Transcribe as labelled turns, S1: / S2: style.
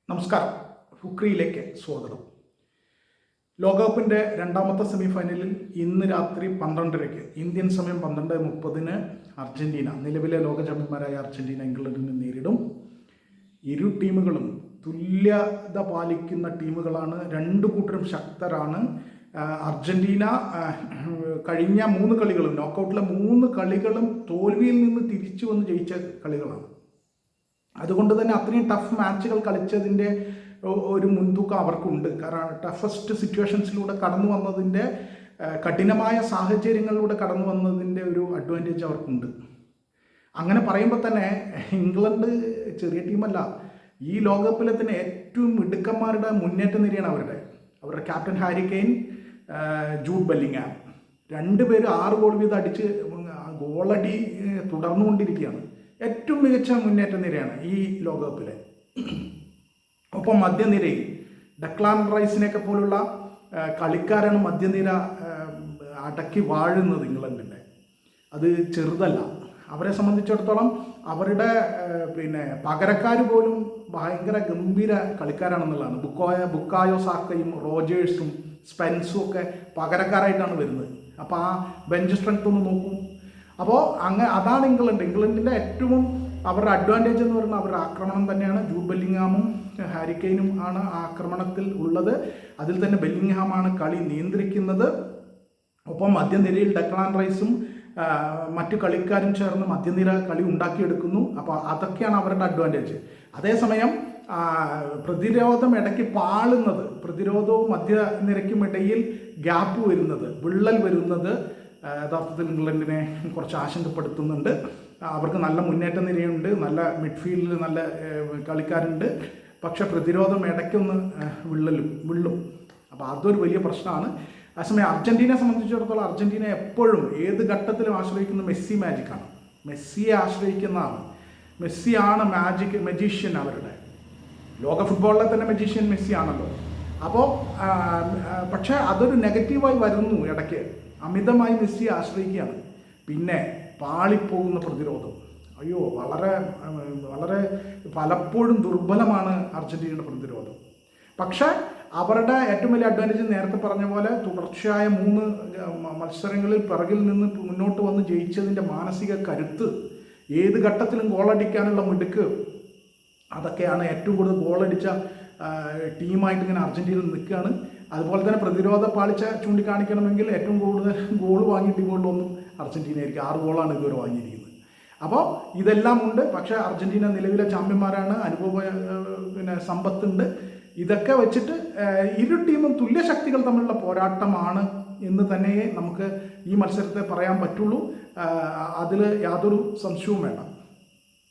S1: നമസ്കാരം. ഫുക്രിയിലേക്ക് സ്വാഗതം. ലോകകപ്പിൻ്റെ രണ്ടാമത്തെ സെമിഫൈനലിൽ ഇന്ന് രാത്രി 12:30 ഇന്ത്യൻ സമയം 12:30 അർജൻറ്റീന, നിലവിലെ ലോക ചാമ്പ്യന്മാരായ അർജൻറ്റീന ഇംഗ്ലണ്ടിനെ നേരിടും. ഇരു ടീമുകളും തുല്യത പാലിക്കുന്ന ടീമുകളാണ്. രണ്ടു കൂട്ടരും ശക്തരാണ്. അർജൻറ്റീന കഴിഞ്ഞ 3 കളികളും, നോക്കൗട്ടിലെ 3 കളികളും തോൽവിയിൽ നിന്ന് തിരിച്ചു വന്ന് ജയിച്ച കളികളാണ്. അതുകൊണ്ട് തന്നെ അത്രയും ടഫ് മാച്ചുകൾ കളിച്ചതിൻ്റെ ഒരു മുൻതൂക്കം അവർക്കുണ്ട്. കാരണം ടഫസ്റ്റ് സിറ്റുവേഷൻസിലൂടെ കടന്നു വന്നതിൻ്റെ, കഠിനമായ സാഹചര്യങ്ങളിലൂടെ കടന്നു വന്നതിൻ്റെ ഒരു അഡ്വാൻറ്റേജ് അവർക്കുണ്ട്. അങ്ങനെ പറയുമ്പോൾ തന്നെ ഇംഗ്ലണ്ട് ചെറിയ ടീമല്ല. ഈ ലോകകപ്പിലെ തന്നെ ഏറ്റവും മിടുക്കന്മാരുടെ മുന്നേറ്റ നിരയാണ് അവരുടെ captain Harry Kane, Jude Bellingham, 2 പേര് 6 ഗോൾ വീതം അടിച്ച് ഗോളടി തുടർന്നുകൊണ്ടിരിക്കുകയാണ്. ഏറ്റവും മികച്ച മുന്നേറ്റ നിരയാണ് ഈ ലോകകപ്പിലെ. ഒപ്പം മധ്യനിരയിൽ ഡക്ലാൻ റൈസിനെയൊക്കെ പോലുള്ള കളിക്കാരാണ് മധ്യനിര അടക്കി വാഴുന്നത് ഇംഗ്ലണ്ടിൻ്റെ. അത് ചെറുതല്ല. അവരെ സംബന്ധിച്ചിടത്തോളം അവരുടെ പകരക്കാർ പോലും ഭയങ്കര ഗംഭീര കളിക്കാരാണെന്നുള്ളതാണ്. ബുക്കായോ സാക്കയും റോജേഴ്സും സ്പെൻസും ഒക്കെ പകരക്കാരായിട്ടാണ് വരുന്നത്. അപ്പോൾ ആ ബെഞ്ച് സ്ട്രെങ്ത് ഒന്ന് നോക്കൂ. അപ്പോൾ അതാണ് ഇംഗ്ലണ്ടിൻ്റെ ഏറ്റവും അവരുടെ അഡ്വാൻറ്റേജ് എന്ന് പറയുന്നത് അവരുടെ ആക്രമണം തന്നെയാണ്. ജൂഡ് ബെല്ലിംഗ്ഹാമും ഹാരി കെയ്നും ആണ് ആക്രമണത്തിൽ ഉള്ളത്. അതിൽ തന്നെ ബെല്ലിംഗ്ഹാമാണ് കളി നിയന്ത്രിക്കുന്നത്. ഒപ്പം മധ്യനിരയിൽ ഡക്ലാൻ റൈസും മറ്റു കളിക്കാരും ചേർന്ന് മധ്യനിര കളി ഉണ്ടാക്കിയെടുക്കുന്നു. അപ്പോൾ അതൊക്കെയാണ് അവരുടെ അഡ്വാൻറ്റേജ്. അതേസമയം പ്രതിരോധം ഇടയ്ക്ക് പാളുന്നത്, പ്രതിരോധവും മധ്യനിരയ്ക്കും ഇടയിൽ ഗ്യാപ്പ് വരുന്നത്, വിള്ളൽ വരുന്നത് യഥാർത്ഥത്തിൽ ഇംഗ്ലണ്ടിനെ കുറച്ച് ആശങ്കപ്പെടുത്തുന്നുണ്ട്. അവർക്ക് നല്ല മുന്നേറ്റ നിരയുണ്ട്, നല്ല മിഡ്ഫീൽഡിൽ നല്ല കളിക്കാരുണ്ട്. പക്ഷെ പ്രതിരോധം ഇടയ്ക്കൊന്ന് വിള്ളും. അപ്പോൾ അതൊരു വലിയ പ്രശ്നമാണ്. അതേസമയം അർജൻറ്റീനയെ സംബന്ധിച്ചിടത്തോളം അർജൻറ്റീന എപ്പോഴും ഏത് ഘട്ടത്തിലും ആശ്രയിക്കുന്ന മെസ്സി മാജിക്കാണ്. മെസ്സിയെ ആശ്രയിക്കുന്നതാണ്. മെസ്സിയാണ് മജീഷ്യൻ. അവരുടെ ലോക ഫുട്ബോളിലെ തന്നെ മജീഷ്യൻ മെസ്സി ആണല്ലോ. അപ്പോൾ പക്ഷേ അതൊരു നെഗറ്റീവായി വരുന്നു. ഇടയ്ക്ക് അമിതമായി മെസ്സിയെ ആശ്രയിക്കുകയാണ്. പിന്നെ പാളിപ്പോകുന്ന പ്രതിരോധം, അയ്യോ വളരെ വളരെ പലപ്പോഴും ദുർബലമാണ് അർജൻറ്റീനയുടെ പ്രതിരോധം. പക്ഷേ അവരുടെ ഏറ്റവും വലിയ അഡ്വാൻറ്റേജ് നേരത്തെ പറഞ്ഞ പോലെ തുടർച്ചയായ 3 മത്സരങ്ങളിൽ പിറകിൽ നിന്ന് മുന്നോട്ട് വന്ന് ജയിച്ചതിൻ്റെ മാനസിക കരുത്ത്, ഏത് ഘട്ടത്തിലും ഗോളടിക്കാനുള്ള മിടുക്ക്, അതൊക്കെയാണ് ഏറ്റവും കൂടുതൽ ഗോളടിച്ച ടീമായിട്ട് ഇങ്ങനെ അർജൻറ്റീന നിൽക്കുകയാണ്. അതുപോലെ തന്നെ പ്രതിരോധ പാളിച്ച ചൂണ്ടിക്കാണിക്കണമെങ്കിൽ ഏറ്റവും കൂടുതൽ ഗോൾ വാങ്ങിയ ടീമുകളിലൊന്നും അർജൻറ്റീനയായിരിക്കും. 6 ഗോളാണ് ഇതുവരെ വാങ്ങിയിരിക്കുന്നത്. അപ്പോൾ ഇതെല്ലാം ഉണ്ട്. പക്ഷേ അർജൻറ്റീന നിലവിലെ ചാമ്പ്യന്മാരാണ്, സമ്പത്തുണ്ട്. ഇതൊക്കെ വെച്ചിട്ട് ഇരു ടീമും തുല്യശക്തികൾ തമ്മിലുള്ള പോരാട്ടമാണ് എന്ന് തന്നെ നമുക്ക് ഈ മത്സരത്തെ പറയാൻ പറ്റുള്ളൂ. അതിൽ യാതൊരു സംശയവും വേണ്ട.